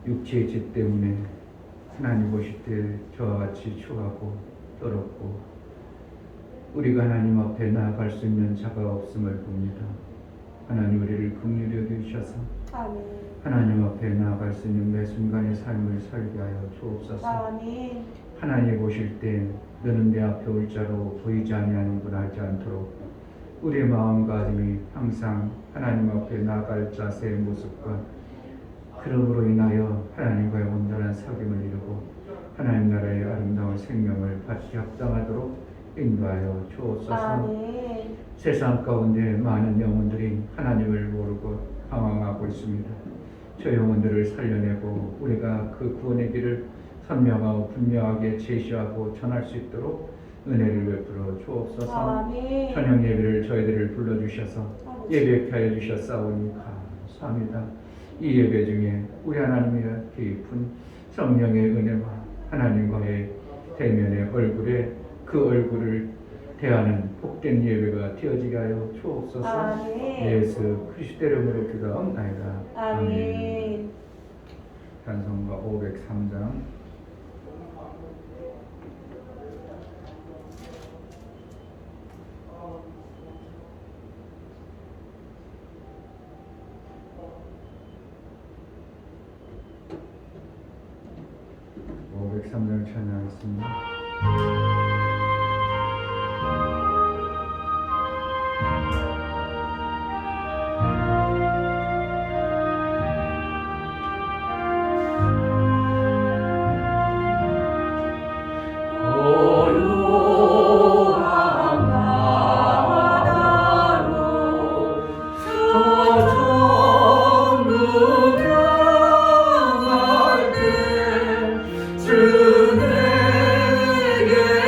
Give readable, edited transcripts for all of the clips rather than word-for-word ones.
육체의 죄 때문에 하나님 보실 때 저와 같이 추하고 더럽고 우리가 하나님 앞에 나아갈 수 있는 자가 없음을 봅니다. 하나님 우리를 긍휼히 여기셔서 아멘. 하나님 앞에 나아갈 수 있는 매 순간의 삶을 살게 하여 주옵소서. 아멘. 하나님 보실 때 너는 내 앞에 올 자로 보이지 아니하는구나 하지 않도록 우리의 마음가짐이 항상 하나님 앞에 나아갈 자세의 모습과 그러므로 인하여 하나님과의 온전한 사귐을 이루고 하나님 나라의 아름다운 생명을 받기 합당하도록 인도하여 주옵소서. 아멘. 세상 가운데 많은 영혼들이 하나님을 모르고 방황하고 있습니다. 저 영혼들을 살려내고 우리가 그 구원의 길을 선명하고 분명하게 제시하고 전할 수 있도록 은혜를 베풀어 주옵소서. 아멘. 저녁 예배를 저희들을 불러주셔서 예배케 하여 주셨사오니 감사합니다. 이 예배 중에 우리 하나님의 깊은 성령의 은혜와 하나님과의 대면의 얼굴에 그 얼굴을 대하는 복된 예배가 되어지게 하여 주옵소서. 아멘. 예수 그리스도 이름으로 기도하옵나이다. 아멘. 찬송가 503장. 찬양하겠습니다. 주에게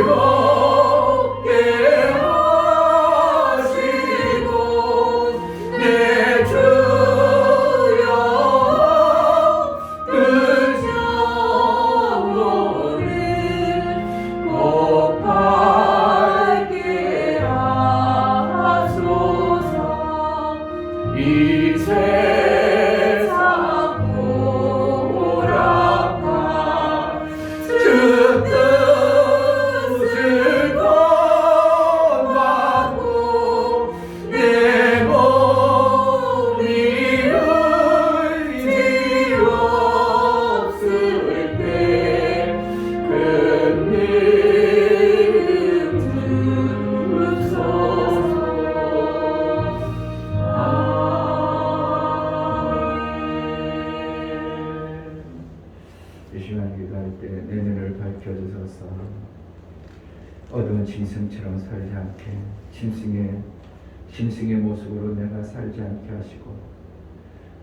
즐겁게 하시고 내 주여 그 영혼을 꼭 밝게 하소서. 이 세상 오락한 주 뜻을 본받고 내 몸이 의지 없을 때 큰 믿음 주소서. 이 시간 기도할 때 내 눈을 밝혀주소서. 어두운 짐승처럼 살지 않게 짐승의 모습으로 내가 살지 않게 하시고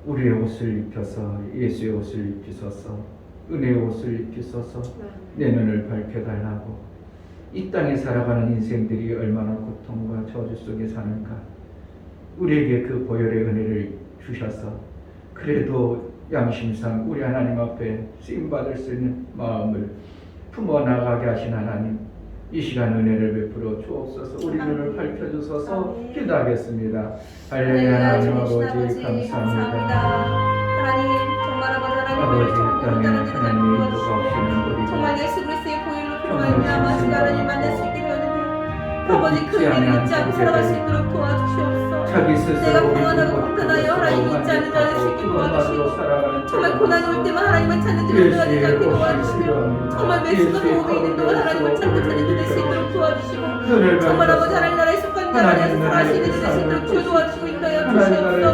우리의 옷을 입혀서 예수의 옷을 입히소서. 은혜의 옷을 입히소서. 내 눈을 밝혀달라고. 이 땅에 살아가는 인생들이 얼마나 고통과 저주 속에 사는가. 우리에게 그 보혈의 은혜를 주셔서 그래도 양심상 우리 하나님 앞에 쓰임받을 수 있는 마음을 품어나가게 하신 하나님, 이 시간 은혜를 베풀어 주옵소서. 우리 눈을 밝혀주소서. 기도하겠습니다. 할렐루야. 하나님 아버지 감사합니다. 하나님 정말 아버지 하나님 아버지 땅에 하나님의 인도가 없이는 우리가 정말 예수 그리스도의 보혈로 필요하며 아버지 하나님 만날 수 있게 되었는데 아버지 그 일을 잊지 않고 살아갈 수 있도록 도와주시옵소서. 자기 스스로 내가 평안하고 불편하여 하나님 잊지 않는 자를 수 있게 도와주시고 정말 고난이 올 때만 하나님을 찾는 자를 되지 않게 도와주시며 정말 매 순간 호흡이 있는 동안 하나님을 찾는 자들이 될 수 있도록 도와주시고 정말 아버지 하나님 나라의 속한 자 안에서 살아갈 수 있는 자 될 수 있도록 주여 도와주시고 인도하여 주시옵소서.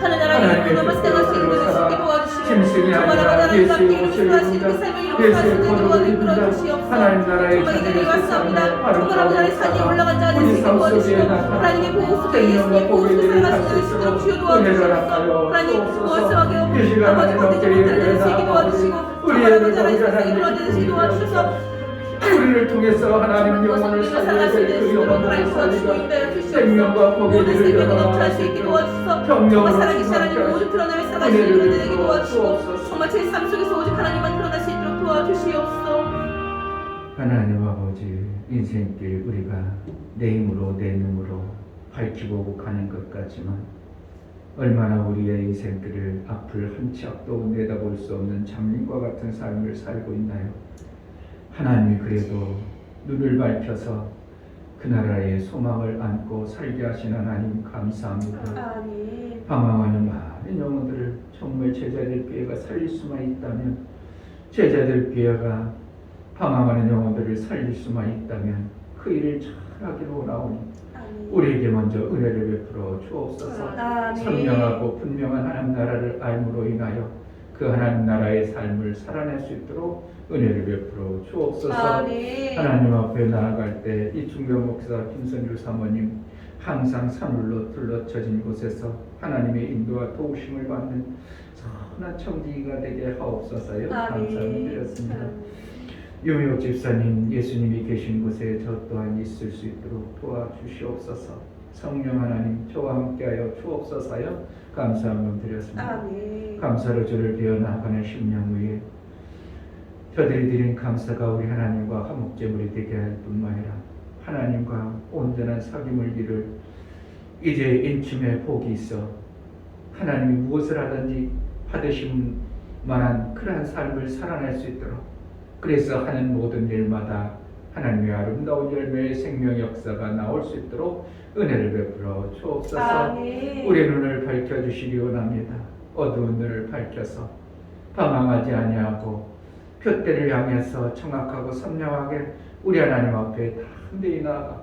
하늘 나라의 영광을 생각할 수 있는 자 될 수 있게 도와주시고 정말 아버지 하나님 앞에 이르는 살아갈 수 있는 그 삶을 이루어갈 수 있는 도와를 이끌어 주시옵소서. 정말 이들이 왔사옵니다. 정말 아버지 하나님 산에 올라간 자 될 수 있게 도와주시고 하나님의 보호 속에 예수님의 보호 속에 살아갈 수 있도록 주여 도와주시옵소서. 하나님 무엇하게 아버지 못되지 못할 수 있게 도와주시고 정말 아버지 하나님 세상에 돌아가는 수 있게 도와주셔서 우리를 통해서 하나님 영혼을 살려야 될 그 영혼을 살리가 생명과 모든 복의 생명을 일을 넘쳐날 수 있게 도와주셔서 정말 살아계신 하나님 모두 드러내며 살아갈 수 있는 그들에게 도와주시고 정말 제 삶 속에서 오직 하나님만 드러날 수 있도록 도와주시옵소서. 하나님 아버지, 인생길 우리가 내 힘으로 내 눈으로 밝히고 가는 것 같지만 얼마나 우리의 인생길을 앞을 한 치 앞도 내다볼 수 없는 장님과 같은 삶을 살고 있나요? 하나님이 그래도 눈을 밝혀서 그 나라의 소망을 안고 살게 하신 하나님 감사합니다. 아멘. 방황하는 많은 영혼들을 정말 제자들 교회가 살릴 수만 있다면, 제자들 교회가 방황하는 영혼들을 살릴 수만 있다면 그 일을 잘하기로 원하오니 우리에게 먼저 은혜를 베풀어 주옵소서. 선명하고 분명한 하나님 나라를 알므로 인하여 그 하나님 나라의 삶을 살아낼 수 있도록 은혜를 베풀어 주옵소서. 하나님 앞에 나아갈 때 이충병 목사, 김선주 사모님 항상 산울로 둘러쳐진 곳에서 하나님의 인도와 도우심을 받는 선한 청지기가 되게 하옵소서요. 감사를 드렸습니다. 유미옥 집사님, 예수님이 계신 곳에 저 또한 있을 수 있도록 도와주시옵소서. 성령 하나님 저와 함께하여 주옵소서요. 감사함을 드렸습니다. 아멘. 감사로 저를 베어나가는 심령 위에 저들이 드린 감사가 우리 하나님과 화목제물이 되게 할 뿐만 아니라 하나님과 온전한 사귐을 이룰 이제 인침의 복이 있어 하나님이 무엇을 하든지 받으신 만한 그러한 삶을 살아낼 수 있도록, 그래서 하는 모든 일마다 하나님의 아름다운 열매의 생명 역사가 나올 수 있도록 은혜를 베풀어 주옵소서. 우리 눈을 밝혀주시기 원합니다. 어두운 눈을 밝혀서 방황하지 아니하고 표대를 향해서 정확하고 선명하게 우리 하나님 앞에 담대히 나아가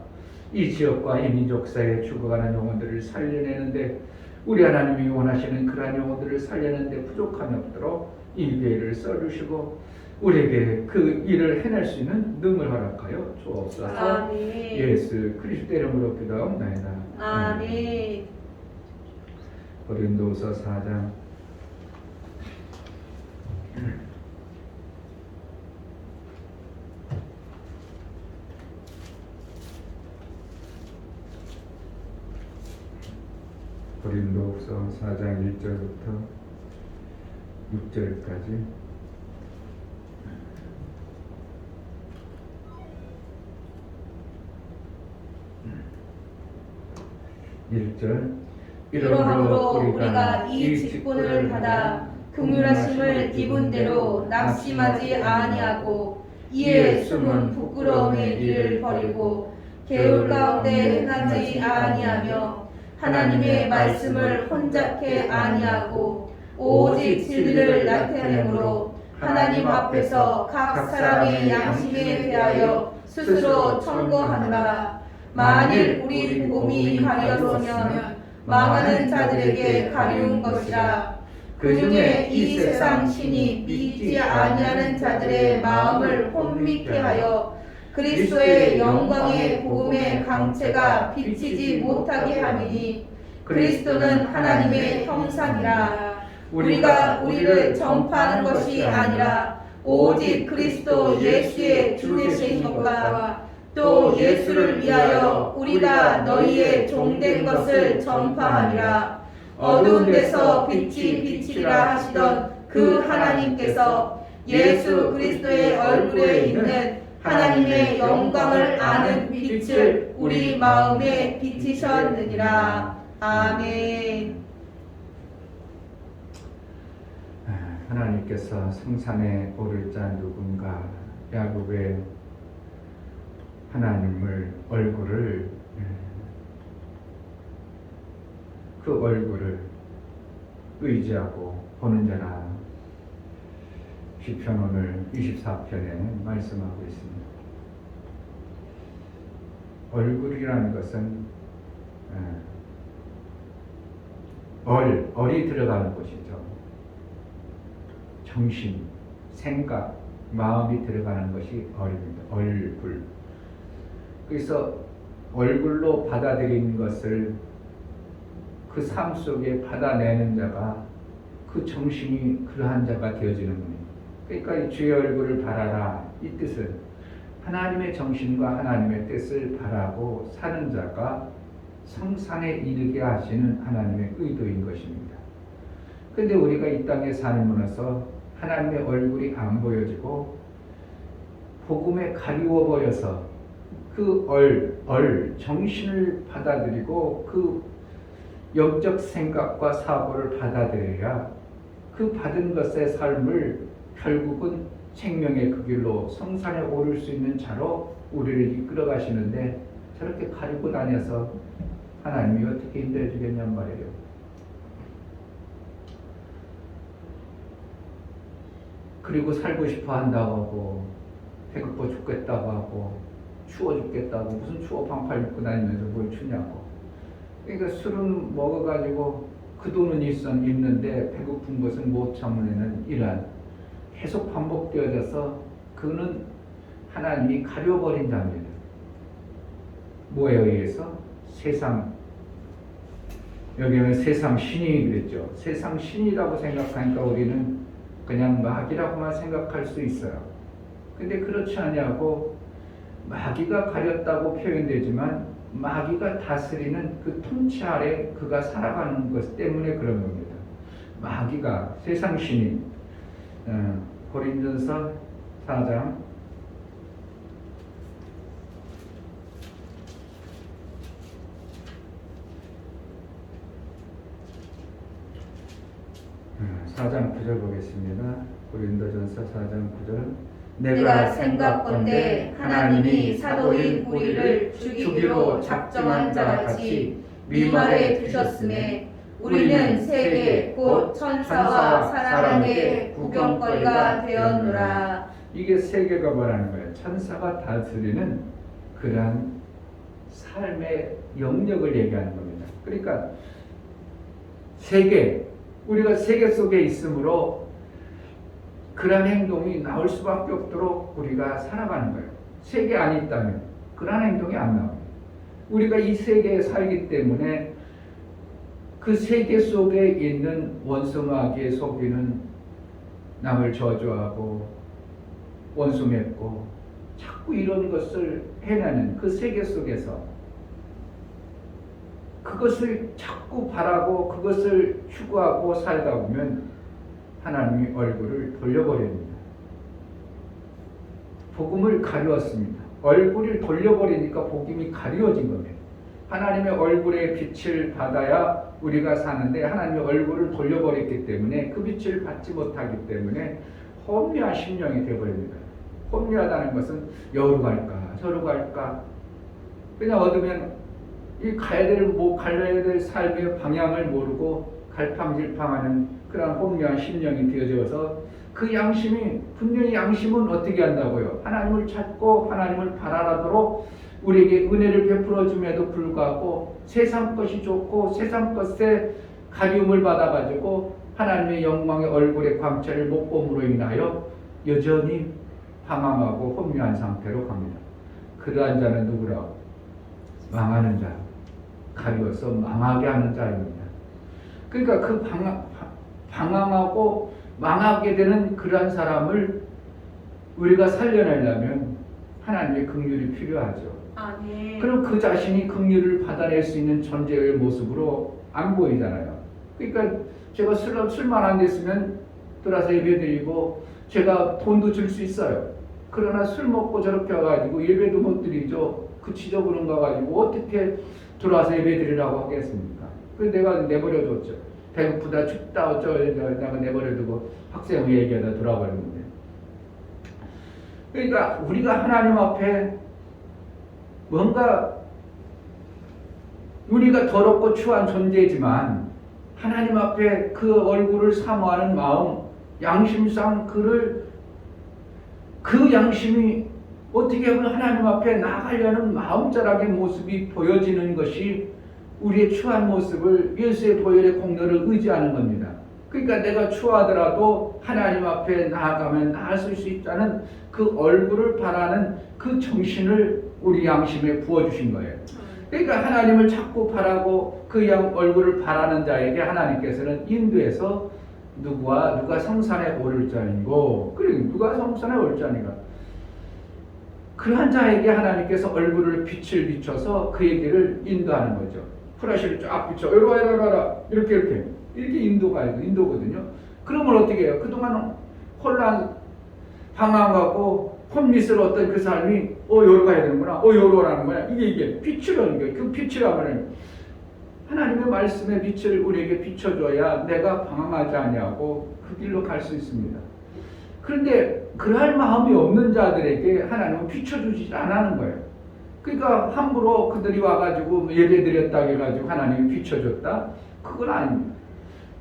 이 지역과 이 민족 사이에 죽어가는 영혼들을 살려내는데, 우리 하나님이 원하시는 그러한 영혼들을 살려내는데 부족함이 없도록 일개를 써주시고 우리에게 그 일을 해낼 수 있는 능을 허락하여 주옵소서. 예수 그리스도 이름으로 기도하옵나이다. 아멘. 고린도서 4장 1 고린도후서 4장 1절부터 6절까지 이러함으로 우리가 이 직분을 받아 긍휼하심을 입은 대로 낙심하지 아니하고 이에 숨은 부끄러움의 일을 버리고 개울 가운데 행하지 아니하며 하나님의 말씀을 혼잡게 아니하고 오직 진리를 나타내므로 하나님 앞에서 각 사람의 양심에 대하여 스스로 청구하노라. 만일 우리 복음이 가려서면 망하는 자들에게 가려운 것이라. 그중에 이 세상 신이 믿지 아니하는 자들의 마음을 혼미케 하여 그리스도의 영광의 복음의 강체가 비치지 못하게 함이니 그리스도는 하나님의 형상이라. 우리가 우리를 전파하는 것이 아니라 오직 그리스도 예수의 주 되신 것과 또 예수를 위하여 우리가 너희의 종된 것을 전파하리라. 어두운 데서 빛이 비치리라 하시던 그 하나님께서 예수 그리스도의 얼굴에 있는 하나님의 영광을 아는 빛을 우리 마음에 비치셨느니라. 아멘. 하나님께서 성산에 오를 자 누군가 야곱의 하나님을 그 얼굴을 의지하고 보는 자라. 시편 오늘 24편에 말씀하고 있습니다. 얼굴이라는 것은 얼이 들어가는 곳이죠. 정신, 생각, 마음이 들어가는 것이 얼입니다. 얼굴. 그래서 얼굴로 받아들이는 것을 그 삶 속에 받아내는 자가 그 정신이 그러한 자가 되어지는 겁니다. 그러니까 이 주의 얼굴을 바라라. 이 뜻은 하나님의 정신과 하나님의 뜻을 바라고 사는 자가 성산에 이르게 하시는 하나님의 의도인 것입니다. 그런데 우리가 이 땅에 살면서 하나님의 얼굴이 안 보여지고 복음에 가리워 버려서 그 정신을 받아들이고 그 영적 생각과 사고를 받아들여야 그 받은 것의 삶을 결국은 생명의 그 길로 성산에 오를 수 있는 자로 우리를 이끌어 가시는데 저렇게 가리고 다녀서 하나님이 어떻게 인도해 주겠냔 말이에요. 그리고 살고 싶어 한다고 하고 배고파 죽겠다고 하고 추워 죽겠다고 무슨 추워 반팔 입고 다니면서 뭘 추냐고. 그러니까 술은 먹어가지고 그 돈은 있는데 배고픈 것은 못 참는 이러한 계속 반복되어져서 그는 하나님이 가려버린 자입니다. 뭐에 의해서? 세상, 여기는 세상 신이 그랬죠. 세상 신이라고 생각하니까 우리는 그냥 마귀라고만 생각할 수 있어요. 근데 그렇지 않냐고 마귀가 가렸다고 표현되지만 마귀가 다스리는 그 통치 아래 그가 살아가는 것 때문에 그런 겁니다. 마귀가 세상 신이 고린도전서 4장 4장 9절 보겠습니다. 고린도전서 4장 9절. 내가 생각건대 하나님이 사도인 우리를 죽이기로 작정한 자와 같이 미말에 두셨음에 우리는 세계 곧 천사와 사람에게 구경거리가 되었노라. 이게 세계가 말하는 거예요. 천사가 다스리는 그러한 삶의 영역을 얘기하는 겁니다. 그러니까 세계, 우리가 세계 속에 있으므로 그러한 행동이 나올 수밖에 없도록 우리가 살아가는 거예요. 세계 안에 있다면 그러한 행동이 안 나옵니다. 우리가 이 세계에 살기 때문에 그 세계 속에 있는 원수 마귀의 속이는 남을 저주하고 원수 맺고 자꾸 이런 것을 해내는 그 세계 속에서 그것을 자꾸 바라고 그것을 추구하고 살다 보면 하나님이 얼굴을 돌려버립니다. 복음을 가리웠습니다. 얼굴을 돌려버리니까 복음이 가리워진 겁니다. 하나님의 얼굴의 빛을 받아야 우리가 사는데 하나님의 얼굴을 돌려버렸기 때문에 그 빛을 받지 못하기 때문에 혼미한 심령이 되어버립니다. 혼미하다는 것은 여기로 갈까 저로 갈까 그냥 얻으면 이 가야 될 삶의 방향을 모르고 갈팡질팡하는 그런 혼미한 심령이 되어져서 그 양심이 분명히 양심은 어떻게 한다고요? 하나님을 찾고 하나님을 바라도록 우리에게 은혜를 베풀어 줌에도 불구하고 세상 것이 좋고 세상 것에 가리움을 받아가지고 하나님의 영광의 얼굴의 광채를 못 봄으로 인하여 여전히 방황하고 혼미한 상태로 갑니다. 그러한 자는 누구라? 망하는 자, 가리워서 망하게 하는 자입니다. 그러니까 그 방황하고 망하게 되는 그러한 사람을 우리가 살려내려면 하나님의 긍휼이 필요하죠. 네. 그럼 그 자신이 긍휼을 받아낼 수 있는 존재의 모습으로 안 보이잖아요. 그러니까 제가 술만 안 됐으면 들어와서 예배드리고 제가 돈도 줄 수 있어요. 그러나 술 먹고 저렇게 와가지고 예배도 못 드리죠. 그치죠 그런 거 가지고 어떻게 들어와서 예배드리라고 하겠습니까? 그래서 내가 내버려뒀죠. 배고프다 춥다 어쩌고 내가 내버려두고 학생 얘기하다 돌아버렸는데, 그러니까 우리가 하나님 앞에 뭔가 우리가 더럽고 추한 존재지만 하나님 앞에 그 얼굴을 사모하는 마음, 양심상 그 양심이 어떻게 보면 하나님 앞에 나가려는 마음자락의 모습이 보여지는 것이 우리의 추한 모습을 예수의 보혈의 공로를 의지하는 겁니다. 그러니까 내가 추하더라도 하나님 앞에 나아가면 나아설 수 있다는 그 얼굴을 바라는 그 정신을 우리 양심에 부어주신 거예요. 그러니까 하나님을 자꾸 바라고 그 얼굴을 바라는 자에게 하나님께서는 인도해서 누가 성산에 오를 자인고, 그래 누가 성산에 올 자니까 그러한 자에게 하나님께서 얼굴을 빛을 비춰서 그에게를 인도하는 거죠. 프라시를 쫙 비춰 이리 와라 이렇게 인도거든요. 그러면 어떻게 해요? 그동안 혼란 방황하고 혼미스러 어떤 그 삶이 여기로 가야 되는구나, 여기로 오라는 거야. 이게 빛이라는 거예요. 그 빛이라면 하나님의 말씀의 빛을 우리에게 비춰줘야 내가 방황하지 않냐고 그 길로 갈 수 있습니다. 그런데 그럴 마음이 없는 자들에게 하나님은 비춰주지 않는 거예요. 그러니까 함부로 그들이 와가지고 예배드렸다 해가지고 하나님이 비춰줬다? 그건 아닙니다.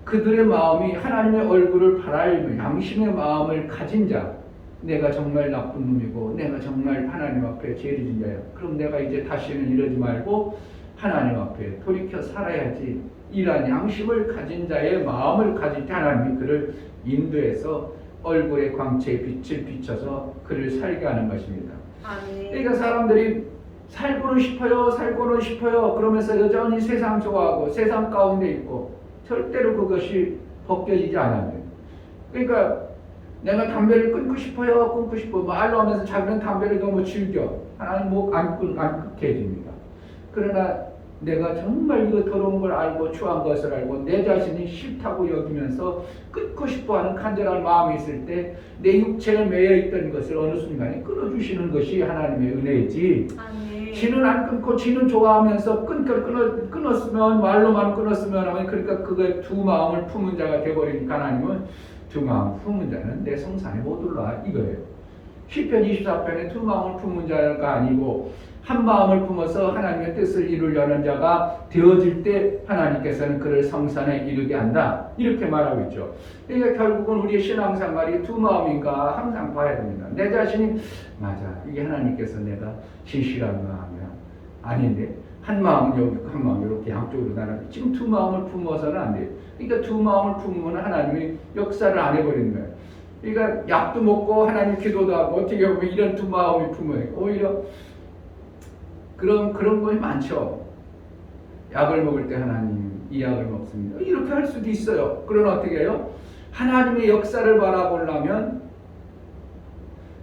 그들의 마음이 하나님의 얼굴을 바랄 양심의 마음을 가진 자, 내가 정말 나쁜 놈이고 내가 정말 하나님 앞에 죄를 진 자야. 그럼 내가 이제 다시는 이러지 말고 하나님 앞에 돌이켜 살아야지. 이러한 양심을 가진 자의 마음을 가질 때 하나님이 그를 인도해서 얼굴의 광채의 빛을 비춰서 그를 살게 하는 것입니다. 그러니까 사람들이 살고는 싶어요. 그러면서 여전히 세상 좋아하고 세상 가운데 있고 절대로 그것이 벗겨지지 않아요. 그러니까 내가 담배를 끊고 싶어 말로 하면서 자기는 담배를 너무 즐겨. 하나님 안 끊게 해줍니다. 그러나 내가 정말 이거 더러운 걸 알고 추한 것을 알고 내 자신이 싫다고 여기면서 끊고 싶어하는 간절한 마음이 있을 때 내 육체에 매여있던 것을 어느 순간에 끊어주시는 것이 하나님의 은혜이지. 지는 안 끊고 지는 좋아하면서 끊었으면 말로만 끊었으면 그러니까 그게 두 마음을 품은 자가 되어버리니까 하나님은 두 마음 품은 자는 내 성산에 못 올라 이거예요. 시편 24편에 두 마음을 품은 자가 아니고 한 마음을 품어서 하나님의 뜻을 이루려는 자가 되어질 때 하나님께서는 그를 성산에 이르게 한다. 이렇게 말하고 있죠. 그러니까 결국은 우리의 신앙생활이 두 마음인가 항상 봐야 됩니다. 내 자신이 맞아. 이게 하나님께서 내가 진실한 마음이야. 아닌데 한 마음은 여기 한 마음은 이렇게 양쪽으로 나눠. 지금 두 마음을 품어서는 안 돼요. 그러니까 두 마음을 품으면 하나님이 역사를 안 해버리는 거예요. 그러니까 약도 먹고 하나님 기도도 하고 어떻게 보면 이런 두 마음이 품어요. 오히려 그런 것이 많죠. 약을 먹을 때 하나님 이 약을 먹습니다. 이렇게 할 수도 있어요. 그러나 어떻게 해요? 하나님의 역사를 바라보려면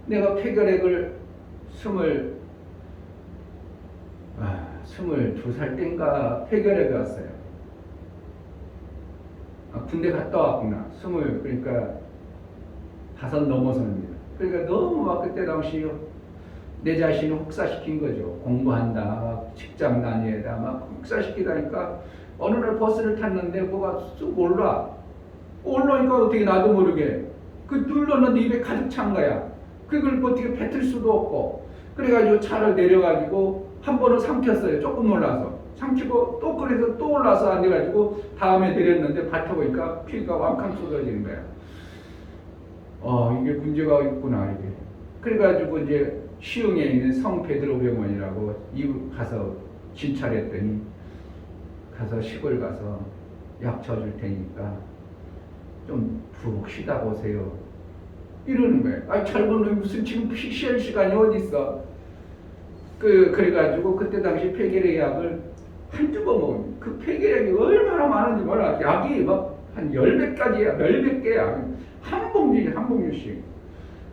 내가 폐결핵을 22살 땐가 폐결핵이 왔어요. 군대 갔다 왔구나. 그러니까 5 넘어서입니다. 그러니까 너무 막 그때 당시 내 자신을 혹사시킨 거죠. 공부한다, 막 직장 다니다, 막 혹사시키다니까 어느 날 버스를 탔는데 뭐가 쑥 올라오니까 어떻게 나도 모르게 눌렀는데 입에 가득 찬 거야. 그걸 어떻게 뱉을 수도 없고 그래가지고 차를 내려가지고 한 번은 삼켰어요. 조금 놀라서 삼키고 또 그래서 또 올라서 안 돼가지고 다음에 내렸는데 뱉어보니까 피가 왕창 쏟아지는 거야. 이게 문제가 있구나 이게. 그래가지고 이제 시흥에 있는 성베드로 병원이라고 가서 진찰했더니 가서 시골 가서 약 쳐줄 테니까 좀 푹 쉬다 보세요. 이러는 거예요. 젊은 놈이 무슨 지금 쉬할 시간이 어디 있어? 그래가지고 그때 당시 폐결핵 약을 한두 번 먹으면 그 폐결핵이 얼마나 많은지 몰라. 약이 막 한 10배까지야, 몇백 개야. 한 봉지씩.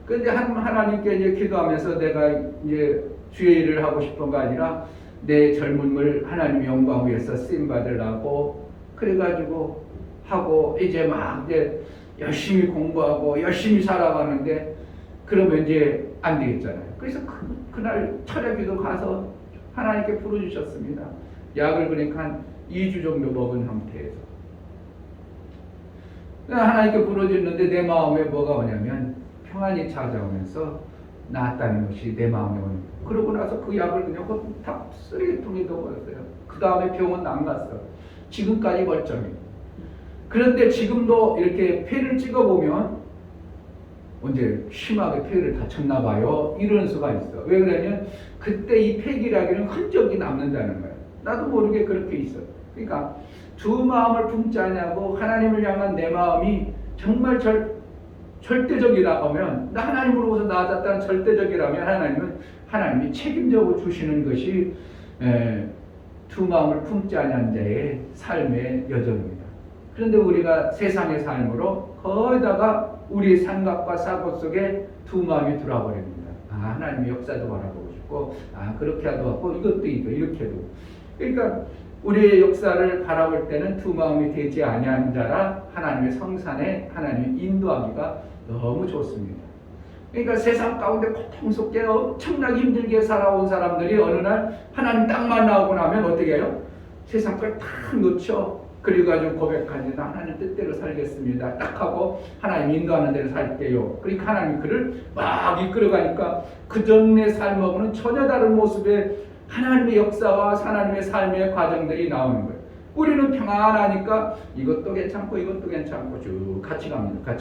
근데 하나님께 이제 기도하면서 내가 이제 주의 일을 하고 싶은 거 아니라 내 젊음을 하나님 영광 위해서 쓰임 받으려고 그래가지고 하고 이제 열심히 공부하고 열심히 살아가는데 그러면 이제 안 되겠잖아요. 그래서 그날 철야 기도 가서 하나님께 부르주셨습니다. 약을 그러니까 한 2주 정도 먹은 상태에서 하나님께 부르짖는데 내 마음에 뭐가 오냐면 평안이 찾아오면서 나았다는 것이 내 마음에 오는 거예요. 그러고 나서 그 약을 그냥 다 쓰레기통에 넣어버렸어요. 그 다음에 병원 안 갔어. 지금까지 멀쩡해. 그런데 지금도 이렇게 폐를 찍어보면 언제 심하게 폐를 다쳤나 봐요. 이런 수가 있어. 왜 그러냐면 그때 이 폐기라기는 흔적이 남는다는 거예요. 나도 모르게 그렇게 있어. 그러니까 두 마음을 품지 않냐고 하나님을 향한 내 마음이 정말 절대적이다 하면 나 하나님으로부터 나아졌다는 절대적이라면 하나님이 책임져고 주시는 것이 두 마음을 품지 않은 자의 삶의 여정입니다. 그런데 우리가 세상의 삶으로 거기다가 우리의 생각과 사고 속에 두 마음이 들어와버립니다. 하나님의 역사도 바라보고 싶고 그렇게 하도 하고 이것도 이렇게 해도 그러니까 우리의 역사를 바라볼 때는 두 마음이 되지 아니한 자라 하나님의 성산에 하나님의 인도하기가 너무 좋습니다. 그러니까 세상 가운데 고통스럽게 엄청나게 힘들게 살아온 사람들이 어느 날 하나님 딱 만나고 나면 어떻게 해요? 세상 걸 다 놓쳐. 그래가지고 고백하지 나 하나님 뜻대로 살겠습니다. 딱 하고 하나님 인도하는 대로 살게요. 그러니까 하나님 그를 막 이끌어가니까 그 전의 삶하고는 전혀 다른 모습의 하나님의 역사와 하나님의 삶의 과정들이 나오는 거예요. 우리는 평안하니까 이것도 괜찮고 이것도 괜찮고 쭉 같이 갑니다.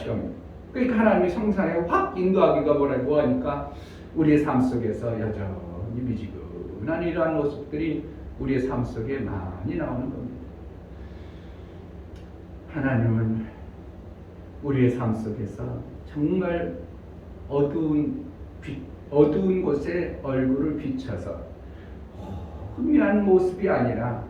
그러니까 하나님의 성산에 확 인도하기가 뭐라고 하니까 우리의 삶 속에서 여전히 미지근한 이러한 모습들이 우리의 삶 속에 많이 나오는 겁니다. 하나님은 우리의 삶 속에서 정말 어두운 곳에 얼굴을 비춰서 희미한 모습이 아니라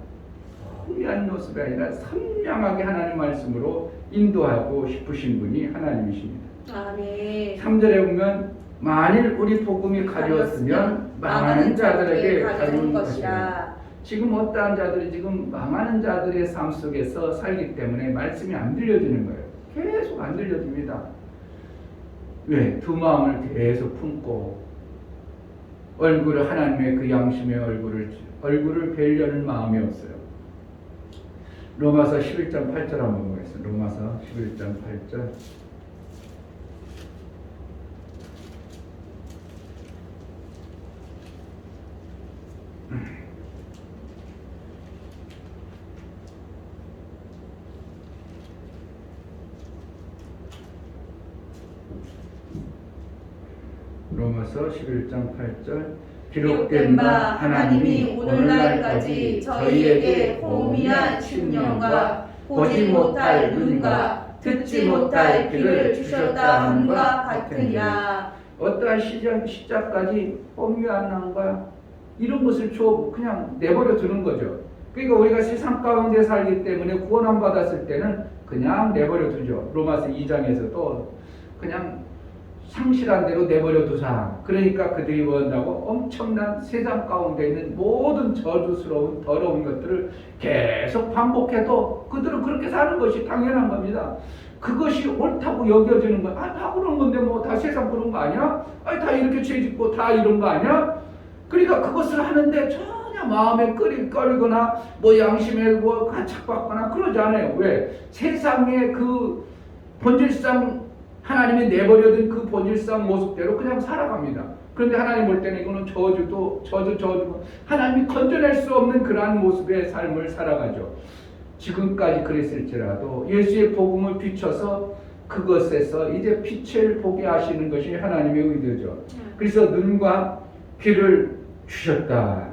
선명하게 하나님 말씀으로 인도하고 싶으신 분이 하나님이십니다. 아멘. 3절에 보면 만일 우리 복음이 가려웠으면 망하는 자들에게 가려운 것이라. 지금 어떠한 자들이 지금 망하는 자들의 삶 속에서 살기 때문에 말씀이 안 들려지는 거예요. 계속 안 들려집니다. 왜? 두 마음을 계속 품고 얼굴을 하나님의 그 양심의 얼굴을 뵈려는 마음이 없어요. 로마서 11장 8절 한번 보겠습니다. 로마서 11장 8절. 로마서 11장 8절 기록된 바 하나님이 오늘날까지 저희에게 호미한 심령과 보지 못할 눈과 듣지 못할 귀를 주셨다 함과 같으니라. 어떠한 시작까지 호미한 눈과 이런 것을 줘 그냥 내버려 두는 거죠. 그러니까 우리가 세상 가운데 살기 때문에 구원 안 받았을 때는 그냥 내버려 두죠. 로마서 2장에서도 그냥 상실한 대로 내버려 두사. 그러니까 그들이 원한다고 엄청난 세상 가운데 있는 모든 저주스러운 더러운 것들을 계속 반복해도 그들은 그렇게 사는 것이 당연한 겁니다. 그것이 옳다고 여겨지는 거. 다 그런 건데 뭐 다 세상 그런 거 아니야? 다 이렇게 죄 짓고 다 이런 거 아니야? 그러니까 그것을 하는데 전혀 마음에 꺼리거나 뭐 양심에 뭐 가책받거나 그러지 않아요. 왜? 세상의 그 본질상 하나님이 내버려둔 그 본질상 모습대로 그냥 살아갑니다. 그런데 하나님 볼 때는 이거는 저주 하나님이 건져낼 수 없는 그러한 모습의 삶을 살아가죠. 지금까지 그랬을지라도 예수의 복음을 비춰서 그것에서 이제 빛을 보게 하시는 것이 하나님의 의도죠. 그래서 눈과 귀를 주셨다.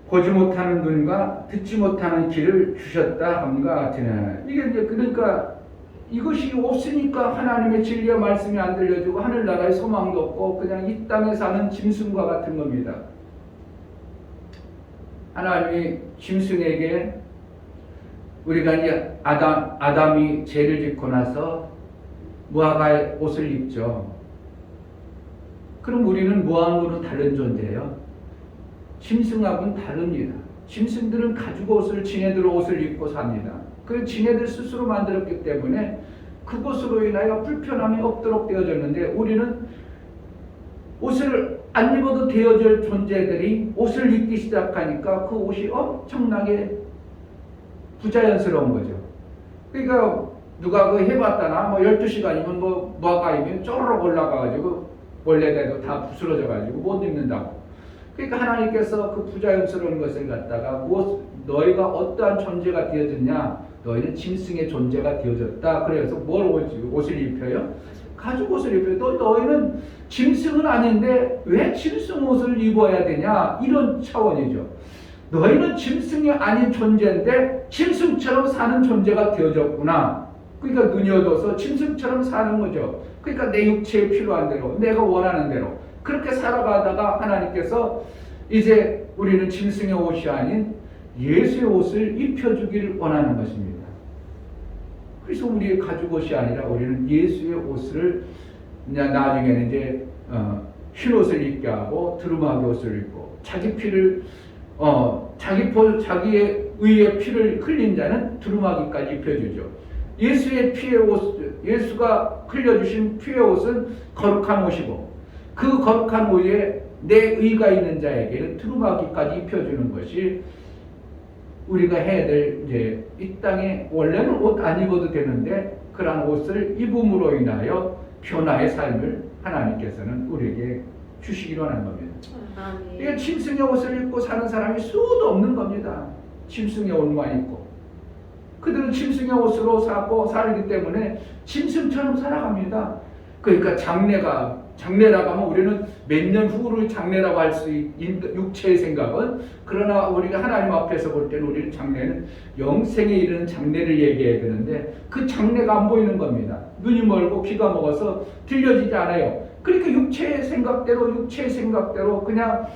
보지 못하는 눈과 듣지 못하는 귀를 주셨다 함과 같으나, 이게 이제 그러니까 이것이 없으니까 하나님의 진리와 말씀이 안 들려주고 하늘나라의 소망도 없고 그냥 이 땅에 사는 짐승과 같은 겁니다. 하나님이 짐승에게, 우리가 이제 아담이 죄를 짓고 나서 무화과의 옷을 입죠. 그럼 우리는 무화과는 다른 존재예요. 짐승하고는 다릅니다. 짐승들은 가죽 옷을, 지네들 옷을 입고 삽니다. 그 지네들 스스로 만들었기 때문에 그것으로 인하여 불편함이 없도록 되어졌는데, 우리는 옷을 안 입어도 되어질 존재들이 옷을 입기 시작하니까 그 옷이 엄청나게 부자연스러운 거죠. 그러니까 누가 그 해봤다나 뭐 12시간이면 뭐 무화과이면 쪼르륵 올라가가지고 원래대로 다 부스러져가지고 못 입는다고. 그러니까 하나님께서 그 부자연스러운 것을 갖다가 너희가 어떠한 존재가 되어졌냐? 너희는 짐승의 존재가 되어졌다. 그래서 뭘 옷을 입혀요? 가죽 옷을 입혀요. 너희는 짐승은 아닌데 왜 짐승 옷을 입어야 되냐? 이런 차원이죠. 너희는 짐승이 아닌 존재인데 짐승처럼 사는 존재가 되어졌구나. 그러니까 눈이 어두워서 짐승처럼 사는 거죠. 그러니까 내 육체에 필요한 대로, 내가 원하는 대로 그렇게 살아가다가 하나님께서 이제 우리는 짐승의 옷이 아닌 예수의 옷을 입혀주기를 원하는 것입니다. 그래서 우리의 가죽 옷이 아니라 우리는 예수의 옷을 나중에는 이제 흰 옷을 입게 하고 두루마기 옷을 입고, 자기 피를 자기의 의의 피를 흘린 자는 두루마기까지 입혀주죠. 예수의 피의 옷, 예수가 흘려주신 피의 옷은 거룩한 옷이고, 그 거룩한 옷에 내 의가 있는 자에게는 두루마기까지 입혀주는 것이 우리가 해야 될, 이제 이 땅에 원래는 옷 안 입어도 되는데 그러한 옷을 입음으로 인하여 변화의 삶을 하나님께서는 우리에게 주시기로 하는 겁니다. 이게 짐승의 옷을 입고 사는 사람이 수도 없는 겁니다. 짐승의 옷만 입고 그들은 짐승의 옷으로 살기 때문에 짐승처럼 살아갑니다. 그러니까 장래라고 하면 우리는 몇 년 후를 장래라고 할 수 있는 육체의 생각은, 그러나 우리가 하나님 앞에서 볼 때는 우리는 장래는 영생에 이르는 장래를 얘기해야 되는데 그 장래가 안 보이는 겁니다. 눈이 멀고 귀가 먹어서 들려지지 않아요. 그러니까 육체의 생각대로 그냥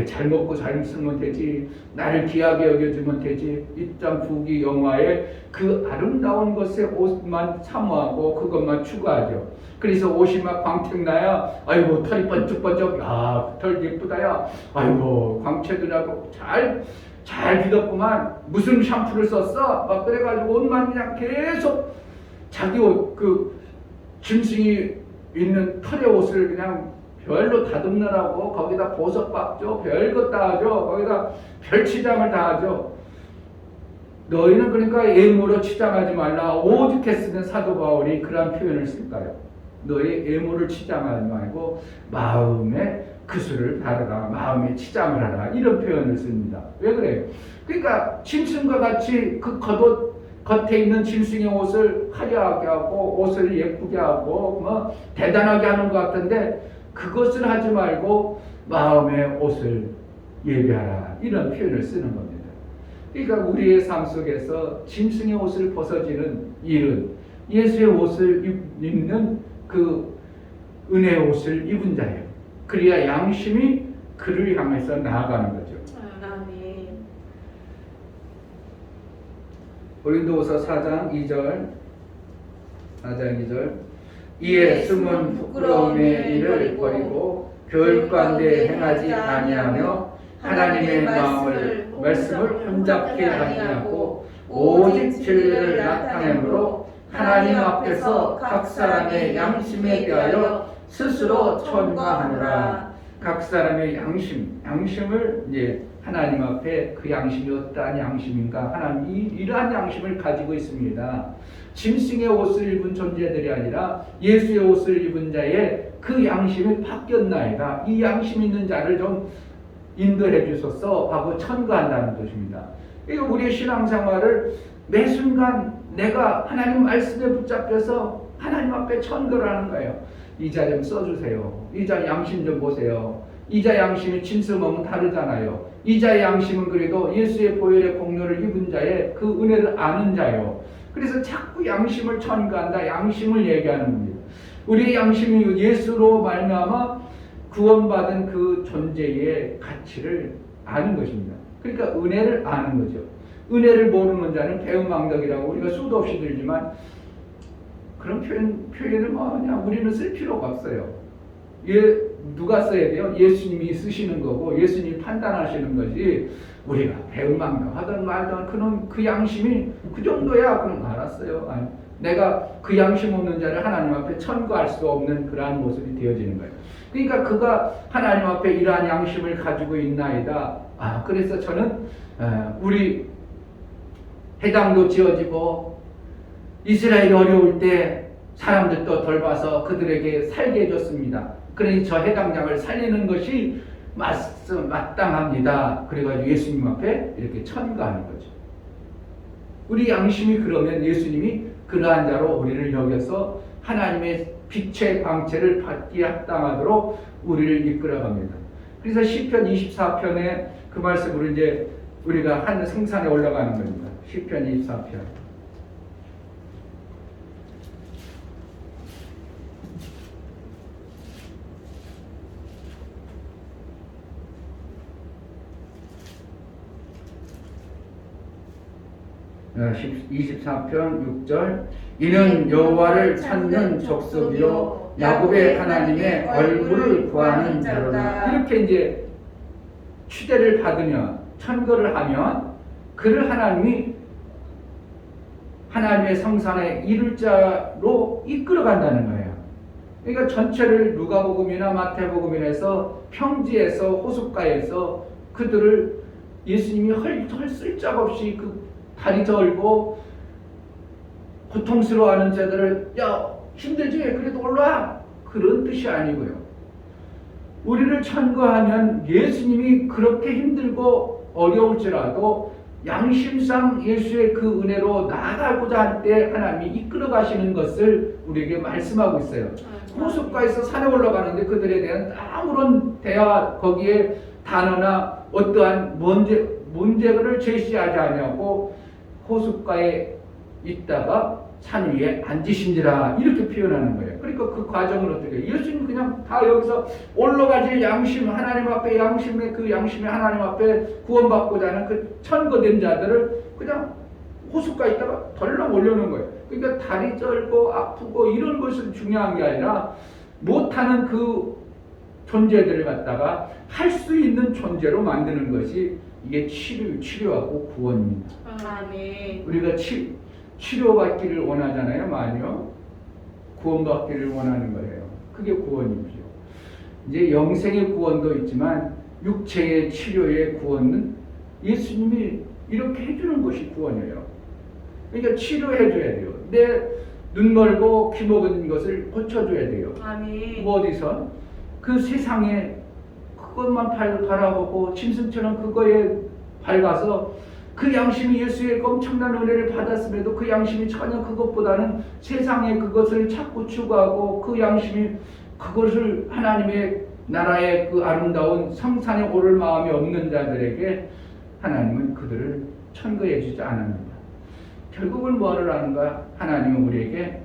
잘 먹고 잘 쓰면 되지, 나를 귀하게 여겨주면 되지, 이 땅 부귀 영화의 그 아름다운 것에 옷만 사모하고 그것만 추구하죠. 그래서 옷이 막 광택나야 아이고 털이 번쩍번쩍, 털 예쁘다야, 아이고 광채도 나고 잘 빗었구만, 무슨 샴푸를 썼어? 막 그래가지고 옷만 그냥 계속 자기 옷, 그 짐승이 있는 털의 옷을 그냥 별로 다듬느라고 거기다 보석 박죠, 별것 다 하죠, 거기다 별치장을 다 하죠. 너희는 그러니까 애물로 치장하지 말라. 오죽 했으면 사도 바울이 그런 표현을 쓸까요? 너희 애물을 치장하지 말고 마음에 그술을 바르라, 마음에 치장을 하라, 이런 표현을 씁니다. 왜 그래요? 그러니까 짐승과 같이 그 겉에 있는 짐승의 옷을 화려하게 하고 옷을 예쁘게 하고 뭐 대단하게 하는 것 같은데, 그것을 하지 말고 마음의 옷을 예배하라, 이런 표현을 쓰는 겁니다. 그러니까 우리의 삶 속에서 짐승의 옷을 벗어지는 일은 예수의 옷을 입는 그 은혜의 옷을 입은 자예요. 그래야 양심이 그를 향해서 나아가는 거죠. 아멘. 고린도후서 4장 2절 4장 2절. 이에 숨은 부끄러움의 일을 버리고 교육관대 행하지 아니하며 하나님의 말씀을 혼잡게 아니하고 오직 진리를 나타내므로 하나님 앞에서 각 사람의 양심에 대하여 스스로 천거하노라. 각 사람의 양심을 이제 하나님 앞에 그 양심이 어떠한 양심인가? 하나님이 이러한 양심을 가지고 있습니다. 짐승의 옷을 입은 존재들이 아니라 예수의 옷을 입은 자의 그 양심이 바뀌었나이다. 이 양심 있는 자를 좀 인도해 주소서 하고 천거한다는 것입니다. 이거 우리의 신앙생활을 매 순간 내가 하나님 말씀에 붙잡혀서 하나님 앞에 천거를 하는 거예요. 이 자 좀 써주세요. 이 자 양심 좀 보세요. 이 자 양심이 진스몸은 다르잖아요. 이 자의 양심은 그래도 예수의 보혈의 공로를 입은 자의 그 은혜를 아는 자요. 그래서 자꾸 양심을 천거한다. 양심을 얘기하는 겁니다. 우리의 양심이 예수로 말미암아 구원받은 그 존재의 가치를 아는 것입니다. 그러니까 은혜를 아는 거죠. 은혜를 모르는 자는 배은망덕이라고 우리가 수도 없이 들지만 그런 표현을 뭐냐 우리는 쓸 필요가 없어요. 누가 써야 돼요? 예수님이 쓰시는 거고 예수님이 판단하시는 거지 우리가 배은망덕 하든 말든 그는 그 양심이 그 정도야. 그럼 알았어요. 아니, 내가 그 양심 없는 자를 하나님 앞에 천거할 수 없는 그러한 모습이 되어지는 거예요. 그러니까 그가 하나님 앞에 이러한 양심을 가지고 있나이다. 그래서 저는 우리 해당도 지어지고 이스라엘이 어려울 때 사람들도 돌봐서 그들에게 살게 해줬습니다. 그러니 저 해당장을 살리는 것이 마땅합니다. 그래가지고 예수님 앞에 이렇게 천거하는 거죠. 우리 양심이 그러면 예수님이 그러한 자로 우리를 여겨서 하나님의 빛의 광채를 받기에 합당하도록 우리를 이끌어갑니다. 그래서 시편 24편에 그 말씀으로 이제 우리가 한 생산에 올라가는 겁니다. 시편 24편. 어, 24편 6절. 이는 여호와를 찾는 족속이요 야곱의 하나님의 얼굴을 구하는 자로다. 이렇게 이제 추대를 받으면 천거를 하면 그를 하나님이 하나님의 성산에 이룰 자로 이끌어간다는 거예요. 그러니까 전체를 누가복음이나 마태복음에서 평지에서 호숫가에서 그들을 예수님이 헐 쓸짝 없이 그 다리 절고 고통스러워하는 자들을 야 힘들지 그래도 올라와 그런 뜻이 아니고요. 우리를 천거하면 예수님이 그렇게 힘들고 어려울지라도 양심상 예수의 그 은혜로 나아가고자 할 때 하나님이 이끌어 가시는 것을 우리에게 말씀하고 있어요. 호숫가에서 산에 올라가는데 그들에 대한 아무런 대화 거기에 단어나 어떠한 문제를 제시하지 않냐고 호숫가에 있다가 산 위에 앉으신지라 이렇게 표현하는 거예요. 그러니까 그 과정을 어떻게 해요? 예수님 그냥 다 여기서 올라가지 양심 하나님 앞에 양심의 그 양심의 하나님 앞에 구원받고자 하는 그 천거된 자들을 그냥 호숫가에 있다가 덜렁 올려놓은 거예요. 그러니까 다리 절고 아프고 이런 것은 중요한 게 아니라 못하는 그 존재들을 갖다가 할 수 있는 존재로 만드는 것이 이게 치료하고 구원입니다. 아멘. 우리가 치료받기를 원하잖아요. 많이요. 구원받기를 원하는 거예요. 그게 구원이죠. 이제 영생의 구원도 있지만 육체의 치료의 구원은 예수님이 이렇게 해주는 것이 구원이에요. 그러니까 치료해줘야 돼요. 내 눈 멀고 귀 먹은 것을 고쳐줘야 돼요. 아멘. 뭐 어디서? 그 세상에 그것만 바라보고 짐승처럼 그거에 밝아서 그 양심이 예수의 엄청난 은혜를 받았음에도 그 양심이 전혀 그것보다는 세상에 그것을 자꾸 추구하고 그 양심이 그것을 하나님의 나라의 그 아름다운 성산에 오를 마음이 없는 자들에게 하나님은 그들을 천거해 주지 않습니다. 결국은 뭐를 하는가? 하나님은 우리에게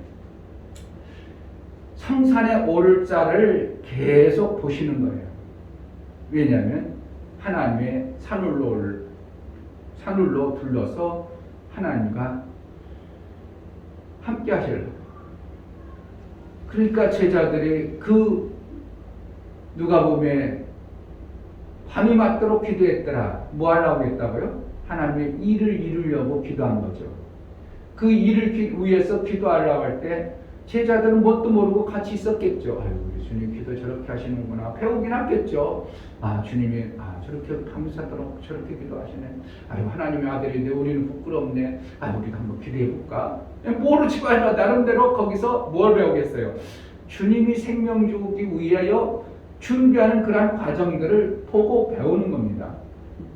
성산에 오를 자를 계속 보시는 거예요. 왜냐하면 하나님의 산울로 둘러서 하나님과 함께 하시려고 그러니까 제자들이 그 누가복음에 밤이 맞도록 기도했더라. 뭐 하려고 했다고요? 하나님의 일을 이루려고 기도한 거죠. 그 일을 위해서 기도하려고 할 때 제자들은 뭣도 모르고 같이 있었겠죠. 아유, 우리 주님 기도 저렇게 하시는구나. 배우긴 하겠죠. 아, 주님이 저렇게 감사도록 저렇게 기도하시네. 아유, 하나님의 아들인데 우리는 부끄럽네. 아, 우리가 한번 기도해볼까? 모르지 말고 나름대로 거기서 뭘 배우겠어요? 주님이 생명 주기 위하여 준비하는 그러한 과정들을 보고 배우는 겁니다.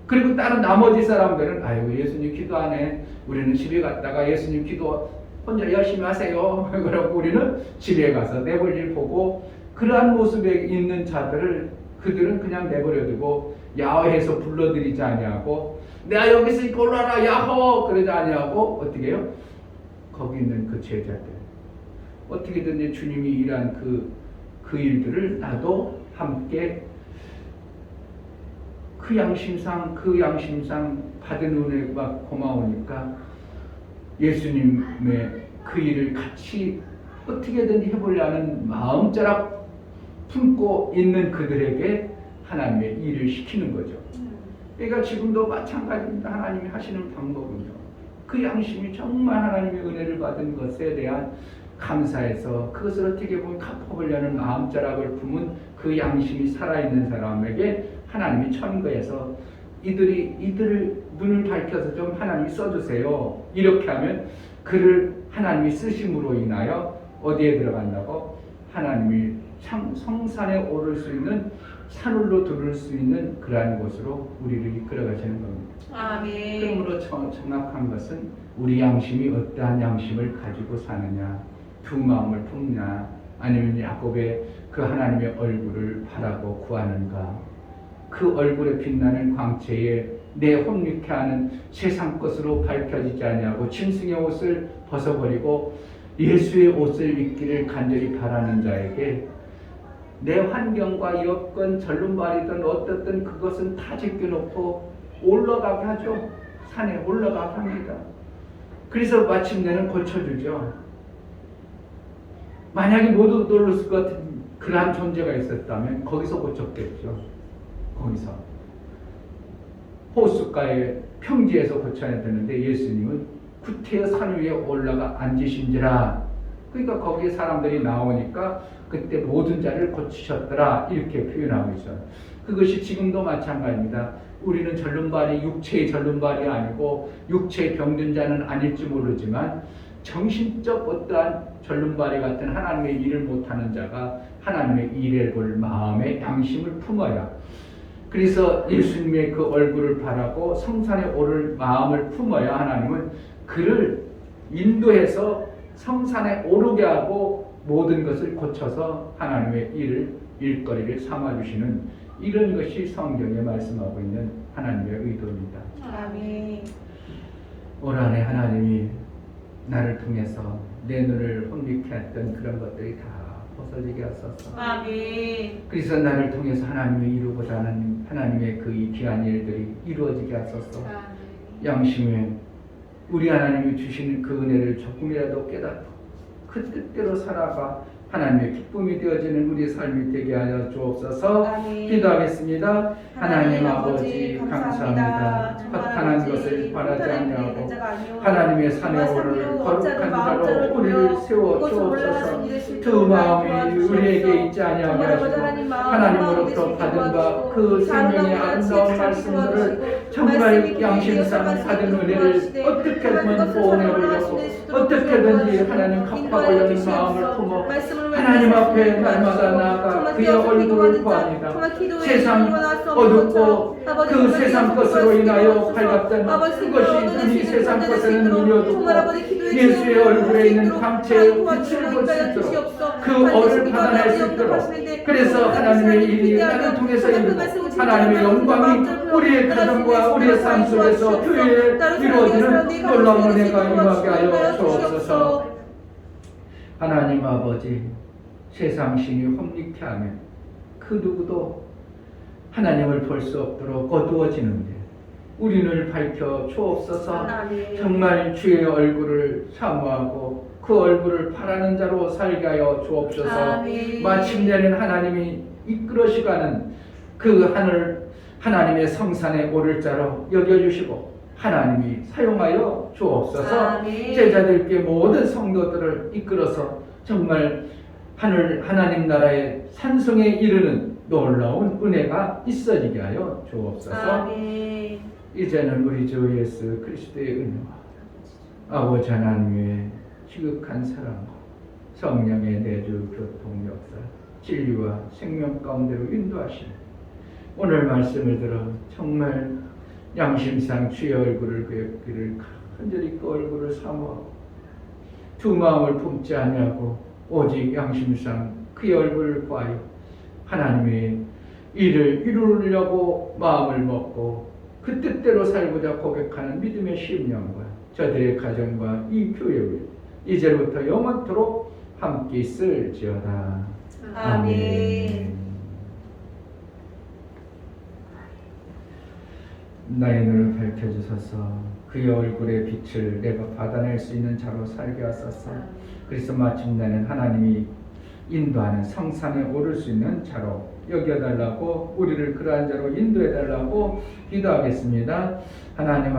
그리고 다른 나머지 사람들은 아유, 예수님 기도하네. 우리는 집에 갔다가 예수님 기도 혼자 열심히 하세요. 그러고 우리는 집에 가서 내볼 일 보고, 그러한 모습에 있는 자들을 그들은 그냥 내버려두고 야외에서 불러들이지 아니하고, 내가 여기 있으니까 올라라 야호 그러지 아니하고 어떻게 해요? 거기 있는 그 제자들 어떻게든지 주님이 일한 그 일들을 나도 함께 그 양심상 받은 은혜가 고마우니까 예수님의 그 일을 같이 어떻게든지 해보려는 마음자락 품고 있는 그들에게 하나님의 일을 시키는 거죠. 그러니까 지금도 마찬가지입니다. 하나님이 하시는 방법은요, 그 양심이 정말 하나님의 은혜를 받은 것에 대한 감사해서 그것을 어떻게 보면 갚아보려는 마음자락을 품은 그 양심이 살아있는 사람에게 하나님이 천거해서 이들을 눈을 밝혀서 좀 하나님이 써주세요. 이렇게 하면 그를 하나님이 쓰심으로 인하여 어디에 들어간다고? 하나님이 성산에 오를 수 있는, 산울로 두를 수 있는 그러한 곳으로 우리를 이끌어 가시는 겁니다. 아멘. 그러므로 정확한 것은 우리 양심이 어떠한 양심을 가지고 사느냐, 두 마음을 품냐, 아니면 야곱의 그 하나님의 얼굴을 바라고 구하는가, 그 얼굴에 빛나는 광채에 내 혼미케 하는 세상 것으로 밝혀지지 아니하고 짐승의 옷을 벗어버리고 예수의 옷을 입기를 간절히 바라는 자에게 내 환경과 여건, 절름발이든 어떻든 그것은 다 제껴놓고 올라가게 하죠. 산에 올라가게 합니다. 그래서 마침내는 고쳐주죠. 만약에 못 올랐을 것 같은 그러한 존재가 있었다면 거기서 고쳤겠죠. 거기서 호숫가의 평지에서 고쳐야 되는데 예수님은 구태여 산 위에 올라가 앉으신지라. 그러니까 거기에 사람들이 나오니까 그때 모든 자를 고치셨더라 이렇게 표현하고 있어요. 그것이 지금도 마찬가지입니다. 우리는 절름발이 육체의 절름발이 아니고 육체의 병든 자는 아닐지 모르지만 정신적 어떠한 절름발이 같은 하나님의 일을 못하는 자가 하나님의 일에 볼 마음의 양심을 품어야, 그래서 예수님의 그 얼굴을 바라고 성산에 오를 마음을 품어야 하나님은 그를 인도해서 성산에 오르게 하고 모든 것을 고쳐서 하나님의 일거리를 삼아주시는, 이런 것이 성경에 말씀하고 있는 하나님의 의도입니다. 아멘. 올 한해 하나님이 나를 통해서 내 눈을 혼미케 했던 그런 것들이 다 벗어지게 하소서. 아멘. 그래서 나를 통해서 하나님이 이루고자 하는 하나님의 그 이 귀한 일들이 이루어지게 하소서. 양심에 우리 하나님이 주시는 그 은혜를 조금이라도 깨닫고 그 뜻대로 살아가 하나님의 기쁨이 되어지는 우리 삶이 되게 하여 주옵소서. 아멘. 기도하겠습니다. 하나님 아버지 감사합니다. 허탄한 것을 바라지 아니하고 하나님의 산에 오를 거룩한 자로 우리를 세워 주옵소서. 두 마음이 우리에게 있지 아니하게 하시고 하나님으로부터 받은 바 그 생명의 아름다운 말씀들을 정말 양심상 받은 은혜를 어떻게든 보호해보려고 어떻게든지 하나님 갚아보려는 마음을 품어 하나님 앞에 날마다 나아가 그의 얼굴을 구합니다. 세상 어둡고 그 세상 것으로 인하여 밝았던 그것이 눈이 세상 것에는 눈이 어둡고 예수의 얼굴에 있는 광채의 빛을 볼 수 있도록 그 얼을 받아낼 수 있도록, 그래서 하나님의 일이 나를 통해서 이루고 하나님의 영광이 우리의 가정과 우리의 삶 속에서 교회에 이루어지는 놀라운 은혜가 임하게 하여 주옵소서. 하나님 아버지, 세상 신이 혼미케 하며 그 누구도 하나님을 볼 수 없도록 어두워지는데 우리를 밝혀 주옵소서. 정말 주의 얼굴을 사모하고 그 얼굴을 바라는 자로 살게 하여 주옵소서. 아멘. 마침내는 하나님이 이끌어시가는 그 하나님의 성산에 오를 자로 여겨주시고 하나님이 사용하여 주옵소서. 아멘. 제자들께 모든 성도들을 이끌어서 정말 하나님 나라의 산성에 이르는 놀라운 은혜가 있어지게 하여 주옵소서. 아멘. 이제는 우리 주 예수 그리스도의 은혜와 아버지 하나님의 지극한 사랑과 성령의 내주 교통 역사 진리와 생명 가운데로 인도하시는 오늘 말씀을 들어 정말 양심상 주의 얼굴을 뵙기를 간절히 그 얼굴을 사모하고 두 마음을 품지 아니하고 오직 양심상 그의 얼굴을 구하여 하나님의 일을 이루려고 마음을 먹고 그 뜻대로 살고자 고백하는 믿음의 심령과 저들의 가정과 이 교회를 이제부터 영원토록 함께 있을지어다. 아멘. 나의 눈을 밝혀주소서. 그의 얼굴의 빛을 내가 받아낼 수 있는 자로 살게 하소서. 그래서 마침내는 하나님이 인도하는 성산에 오를 수 있는 자로 여겨달라고 우리를 그러한 자로 인도해달라고 기도하겠습니다. 하나님